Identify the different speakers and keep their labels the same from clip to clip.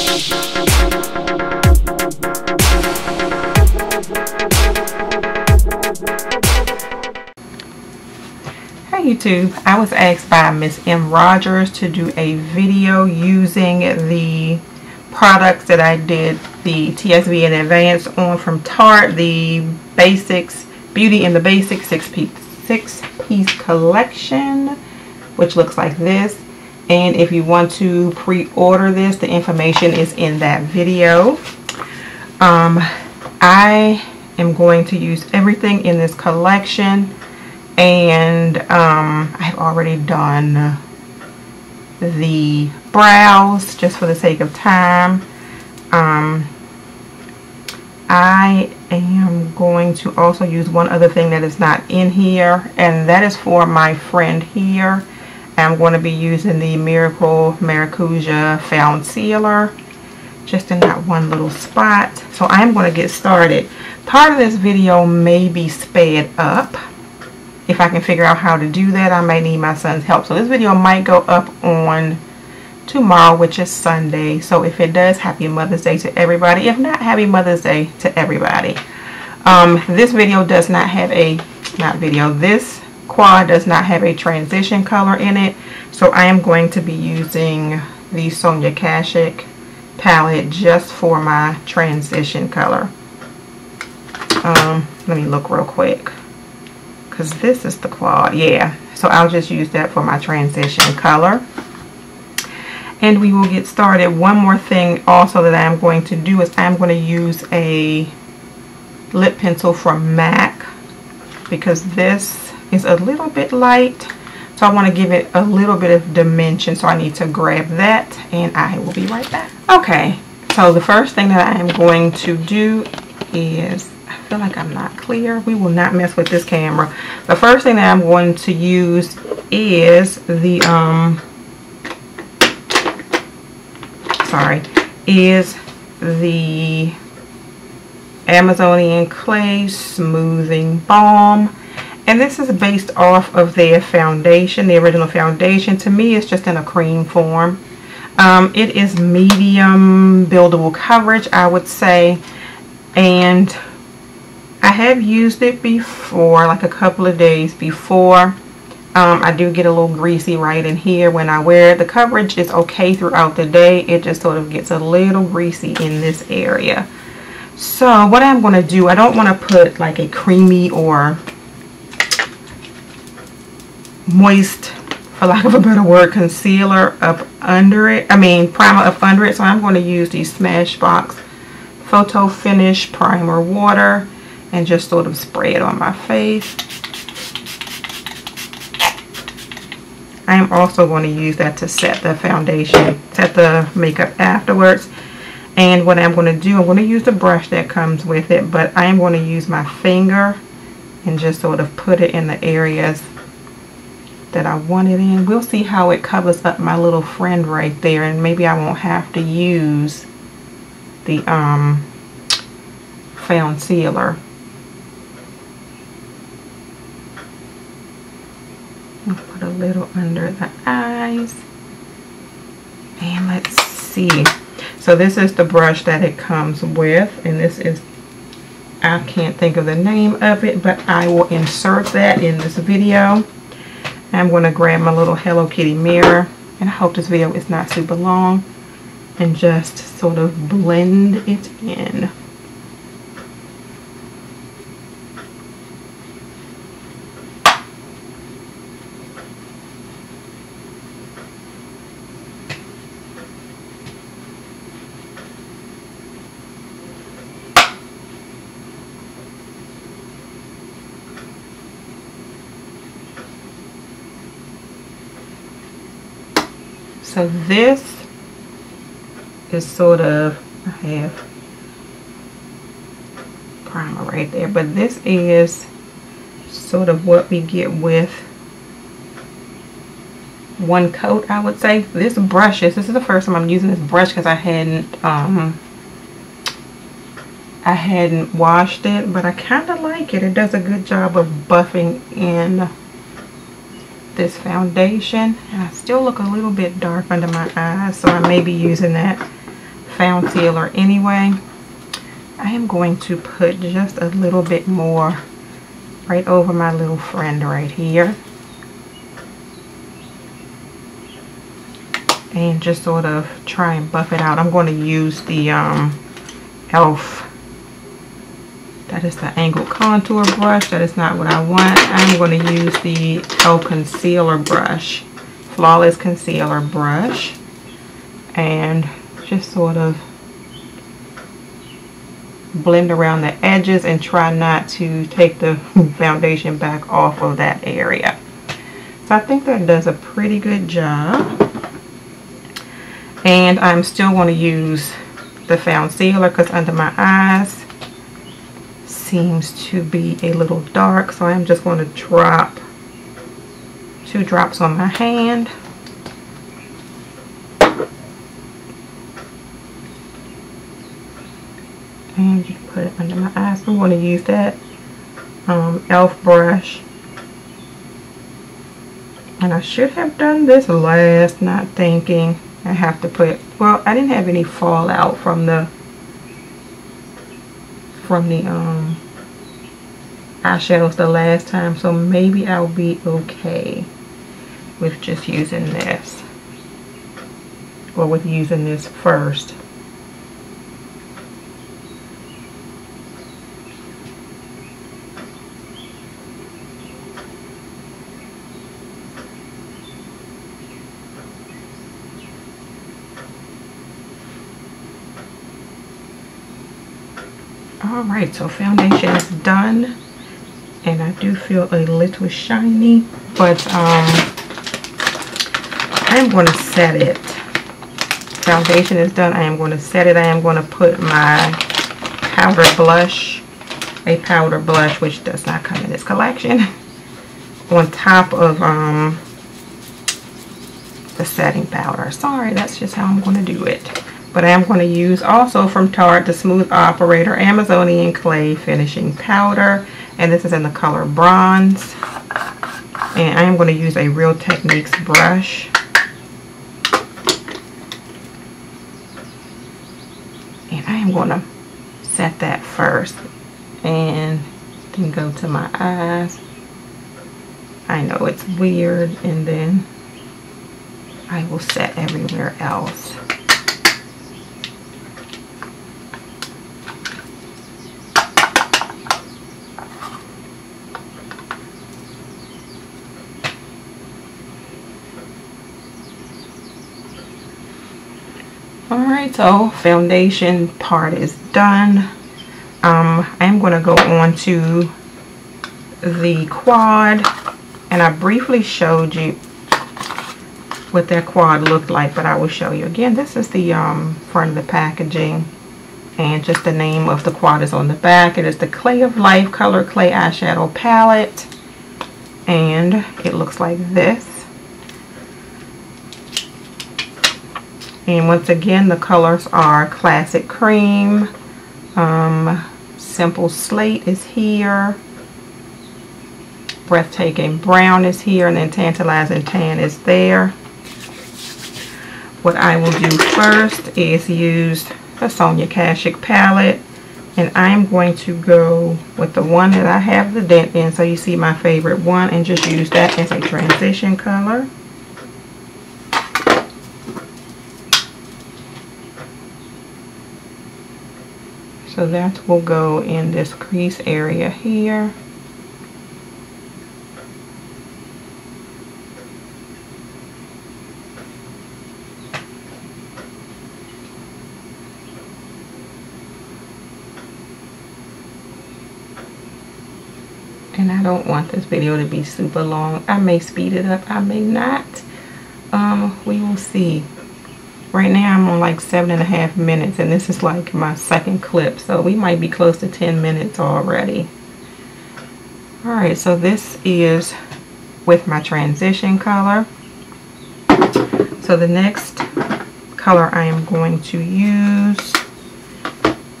Speaker 1: Hey YouTube, I was asked by Miss M. Rogers to do a video using the products that I did the TSV in advance on from Tarte, the Basics, Beauty in the Basics six-piece collection, which looks like this. And if you want to pre-order this, the information is in that video. I am going to use everything in this collection, and I've already done the brows just for the sake of time. I am going to also use one other thing that is not in here, and that is for my friend here. I'm going to be using the Miracle Maracuja Found Sealer just in that one little spot. So I'm going to get started. Part of this video may be sped up. If I can figure out how to do that, I might need my son's help. So this video might go up on tomorrow, which is Sunday. So if it does, happy Mother's Day to everybody. If not, happy Mother's Day to everybody. This video does not have this quad does not have a transition color in it. So I am going to be using the Sonia Kashuk palette just for my transition color. Let me look real quick, because this is the quad. Yeah, so I'll just use that for my transition color, and we will get started. One more thing also that I'm going to do is I'm going to use a lip pencil from MAC, because this is a little bit light, so I want to give it a little bit of dimension. So I need to grab that, and I will be right back. Okay, so the first thing that I am going to do is, I feel like I'm not clear. We will not mess with this camera. The first thing that I'm going to use is the Amazonian Clay Smoothing Balm. And this is based off of their foundation, the original foundation. To me, it's just in a cream form. It is medium buildable coverage, I would say. And I have used it before, like a couple of days before. I do get a little greasy right in here when I wear it. The coverage is okay throughout the day. It just sort of gets a little greasy in this area. So what I'm going to do, I don't want to put like a creamy or moist, for lack of a better word, concealer up under it. Primer up under it. So I'm going to use the Smashbox Photo Finish Primer Water and just sort of spray it on my face. I am also going to use that to set the foundation, set the makeup afterwards. And what I'm going to do, I'm going to use the brush that comes with it, but I am going to use my finger and just sort of put it in the areas that I want it in. We'll see how it covers up my little friend right there, and maybe I won't have to use the Found Sealer. I'll put a little under the eyes, and let's see. So this is the brush that it comes with, and this is, I can't think of the name of it, but I will insert that in this video. I'm going to grab my little Hello Kitty mirror, and I hope this video is not super long, and just sort of blend it in. So this is sort of, I have primer right there, but this is sort of what we get with one coat, I would say. This brush is, this is the first time I'm using this brush because I hadn't washed it, but I kind of like it. It does a good job of buffing in this foundation, and I still look a little bit dark under my eyes, so I may be using that found sealer anyway. I am going to put just a little bit more right over my little friend right here. And just sort of try and buff it out. I'm going to use the e.l.f. That is the angled contour brush. That is not what I want. I'm going to use the e.l.f. concealer brush. Flawless concealer brush. And just sort of blend around the edges and try not to take the foundation back off of that area. So I think that does a pretty good job. And I'm still going to use the found sealer because under my eyes seems to be a little dark. So I'm just going to drop 2 drops on my hand. And just put it under my eyes. I'm going to use that e.l.f. brush. And I should have done this last, not thinking. I have to put, well, I didn't have any fallout from the eyeshadows the last time, so maybe I'll be okay with just using this, or with using this first. Alright, so foundation is done, and I do feel a little shiny, but I am going to set it. Foundation is done. I am going to set it. I am going to put my powder blush, a powder blush, which does not come in this collection, on top of the setting powder. Sorry, that's just how I'm going to do it. But I am going to use also from Tarte the Smooth Operator Amazonian Clay Finishing Powder. And this is in the color Bronze. And I am going to use a Real Techniques brush. And I am going to set that first. And then go to my eyes. I know it's weird. And then I will set everywhere else. Alright, so foundation part is done. I am going to go on to the quad, and I briefly showed you what that quad looked like, but I will show you again. This is the front of the packaging, and just the name of the quad is on the back. It is the Clay of Life Color Clay Eyeshadow Palette, and it looks like this. And once again, the colors are Classic Cream, Simple Slate is here, Breathtaking Brown is here, and then Tantalizing Tan is there. What I will do first is use the Sonia Kashuk palette, and I'm going to go with the one that I have the dent in, so you see my favorite one, and just use that as a transition color. So that will go in this crease area here. And I don't want this video to be super long. I may speed it up, I may not. We will see. Right now I'm on like 7.5 minutes, and this is like my second clip, so we might be close to 10 minutes already. Alright, so this is with my transition color. So the next color I am going to use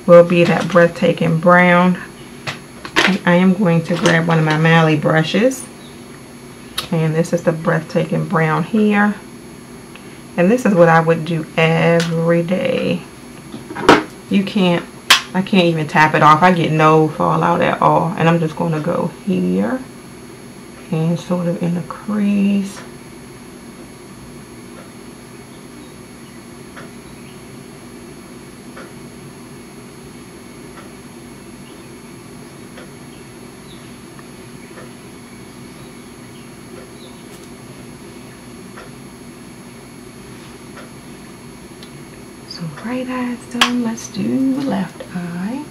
Speaker 1: will be that Breathtaking Brown. And I am going to grab one of my Mally brushes, and this is the Breathtaking Brown here. And this is what I would do every day. I can't even tap it off. I get no fallout at all. And I'm just going to go here and sort of in the crease. So right eye's done. Let's do left eye.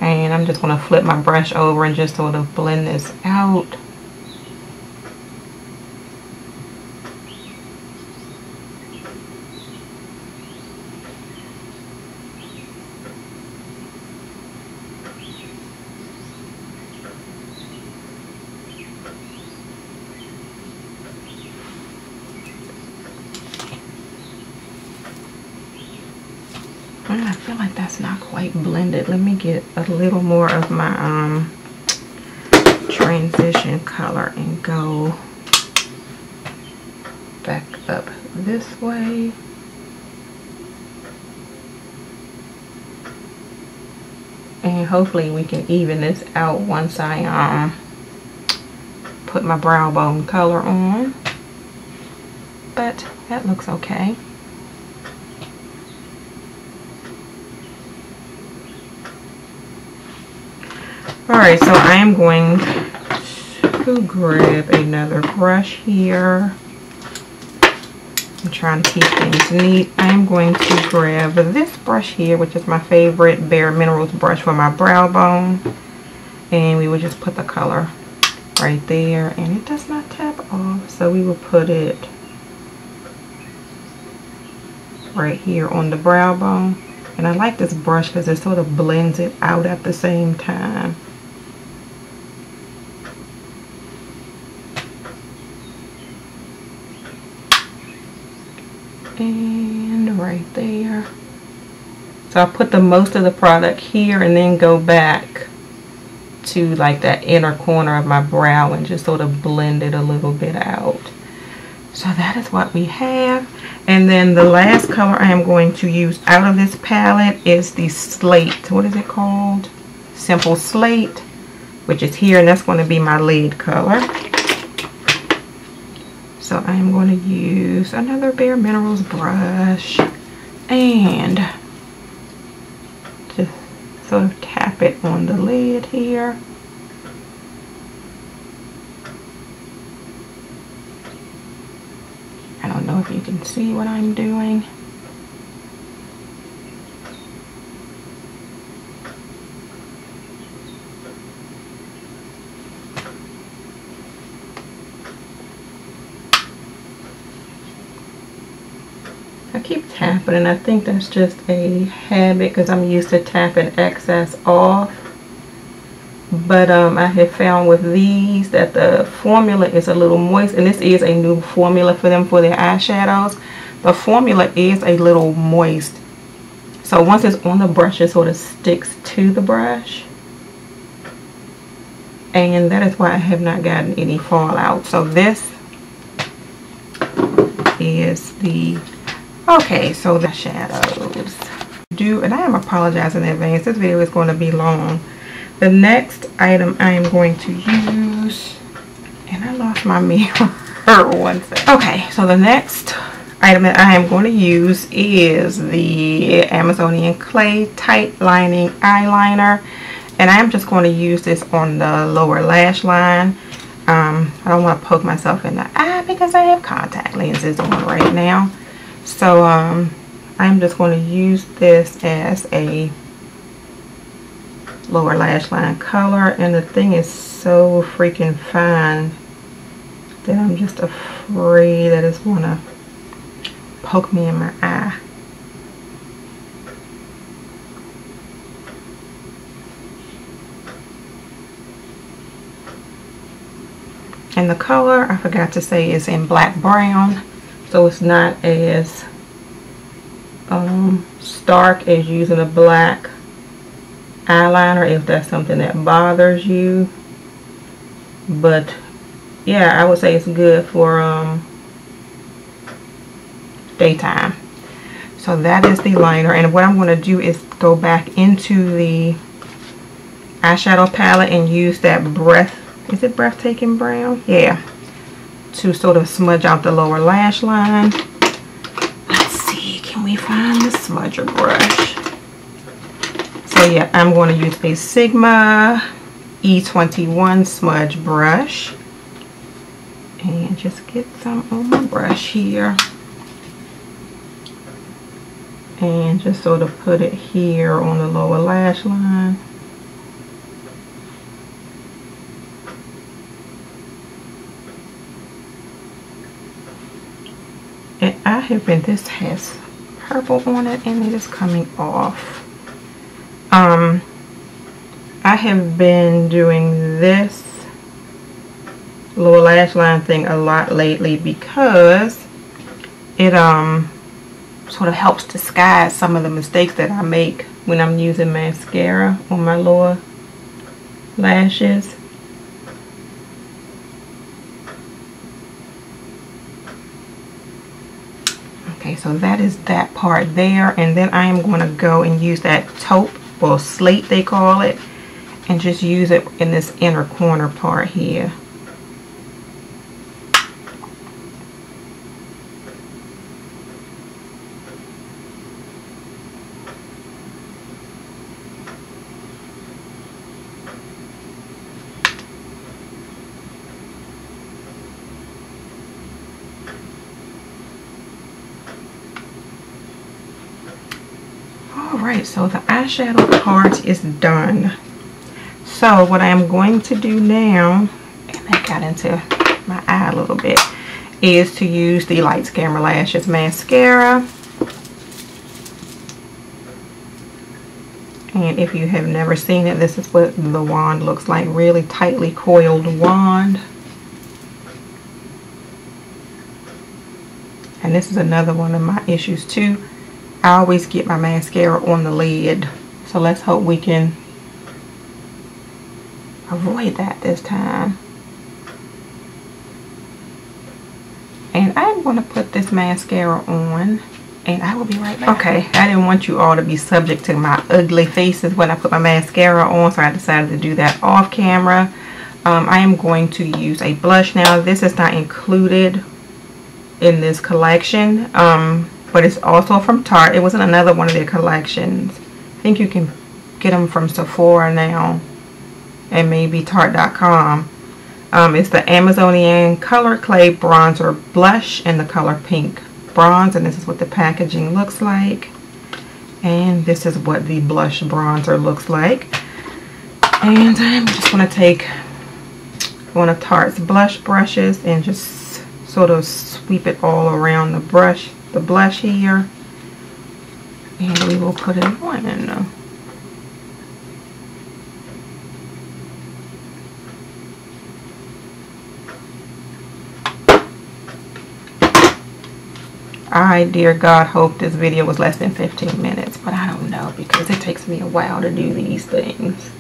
Speaker 1: And I'm just going to flip my brush over and just sort of blend this out. I feel like that's not quite blended. Let me get a little more of my transition color and go back up this way. And hopefully we can even this out once I put my brow bone color on. But that looks okay. Alright, so I am going to grab another brush here. I'm trying to keep things neat. I am going to grab this brush here, which is my favorite Bare Minerals brush for my brow bone. And we will just put the color right there. And it does not tap off, so we will put it right here on the brow bone. And I like this brush because it sort of blends it out at the same time. And right there. So I put the most of the product here and then go back to like that inner corner of my brow and just sort of blend it a little bit out. So that is what we have. And then the last color I am going to use out of this palette is the Slate. What is it called? Simple Slate, which is here, and that's going to be my lead color. So I am going to use another Bare Minerals brush and just sort of tap it on the lid here. I don't know if you can see what I'm doing. I keep tapping, and I think that's just a habit because I'm used to tapping excess off. But I have found with these that the formula is a little moist, and this is a new formula for them for their eyeshadows. The formula is a little moist, so once it's on the brush, it sort of sticks to the brush, and that is why I have not gotten any fallout. So this is the so the shadows and I am apologizing in advance. This video is going to be long. The next item I am going to use, and I lost my mirror. One second. Okay, so the next item that I am going to use is the Amazonian Clay Tight Lining Eyeliner, and I am just going to use this on the lower lash line. I don't want to poke myself in the eye because I have contact lenses on right now. So I'm just going to use this as a lower lash line color, and the thing is so freaking fine that I'm just afraid that it's going to poke me in my eye. And the color, I forgot to say, is in black brown, so it's not as stark as using a black eyeliner if that's something that bothers you. But yeah, I would say it's good for daytime. So that is the liner, and what I'm going to do is go back into the eyeshadow palette and use that breathtaking brown? Yeah, to sort of smudge out the lower lash line. Let's see, can we find the smudger brush? So yeah, I'm going to use a Sigma E21 smudge brush and just get some on my brush here. And just sort of put it here on the lower lash line. And this has purple on it and it is coming off. I have been doing this lower lash line thing a lot lately because it sort of helps disguise some of the mistakes that I make when I'm using mascara on my lower lashes. Okay, so that is that part there, and then I am going to go and use that taupe, or slate they call it, and just use it in this inner corner part here. Alright, so the eyeshadow part is done. So what I am going to do now, and that got into my eye a little bit, is to use the Lights Camera Lashes mascara. And if you have never seen it, this is what the wand looks like. Really tightly coiled wand. And this is another one of my issues too. I always get my mascara on the lid. So let's hope we can avoid that this time. And I'm going to put this mascara on and I will be right back. Okay, I didn't want you all to be subject to my ugly faces when I put my mascara on, so I decided to do that off camera. I am going to use a blush now. This is not included in this collection, but it's also from Tarte. It wasn't another one of their collections. I think you can get them from Sephora now and maybe Tarte.com. It's the Amazonian Color Clay Bronzer Blush in the color Pink Bronze, and this is what the packaging looks like. And this is what the blush bronzer looks like. And I'm just going to take one of Tarte's blush brushes and just sort of sweep it all around the blush here, and we will put it on. I, dear God, hope this video was less than 15 minutes, but I don't know because it takes me a while to do these things.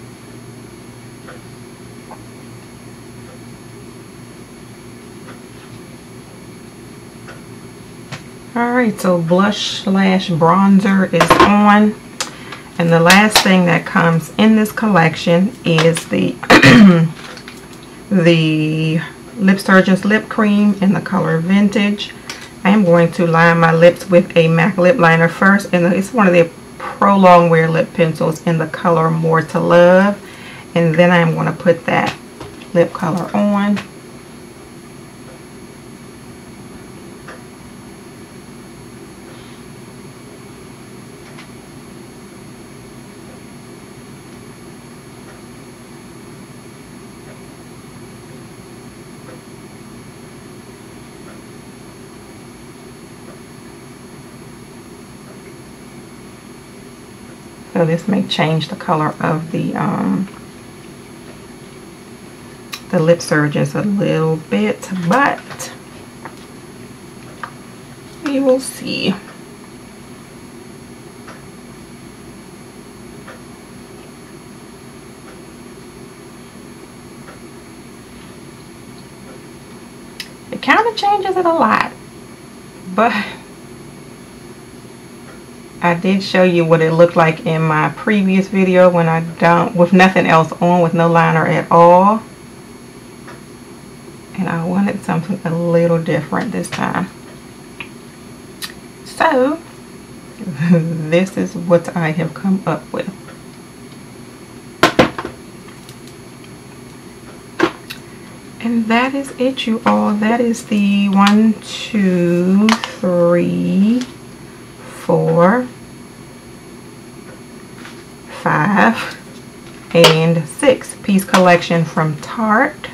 Speaker 1: Alright, so blush slash bronzer is on. And the last thing that comes in this collection is the the Lip Surgeon's Lip Cream in the color Vintage. I am going to line my lips with a MAC lip liner first, and it's one of the Pro Longwear lip pencils in the color More to Love. And then I am going to put that lip color on. So this may change the color of the Lip Surgeons a little bit, but we will see. it a lot, but I did show you what it looked like in my previous video when I done with nothing else on, with no liner at all. And I wanted something a little different this time. So this is what I have come up with. And that is it, you all. That is the 1, 2, 3, 4, 5, and 6 piece collection from Tarte.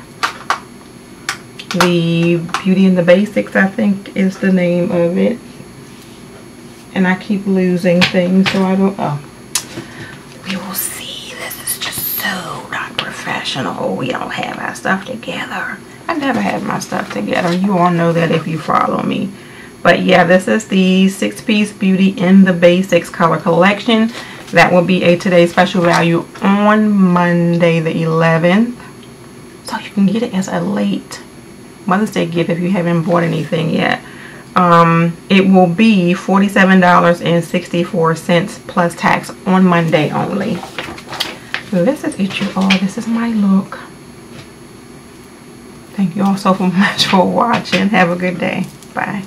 Speaker 1: The Beauty and the Basics, I think, is the name of it. And I keep losing things, so I don't. Oh, we will see. This is just so not professional. We don't have our stuff together. I never have my stuff together. You all know that if you follow me. But yeah, this is the 6-piece Beauty in the Basics color collection. That will be a today's special value on Monday the 11th. So you can get it as a late Mother's Day gift if you haven't bought anything yet. It will be $47.64 plus tax on Monday only. This is it, you all. This is my look. Thank you all so much for watching. Have a good day. Bye.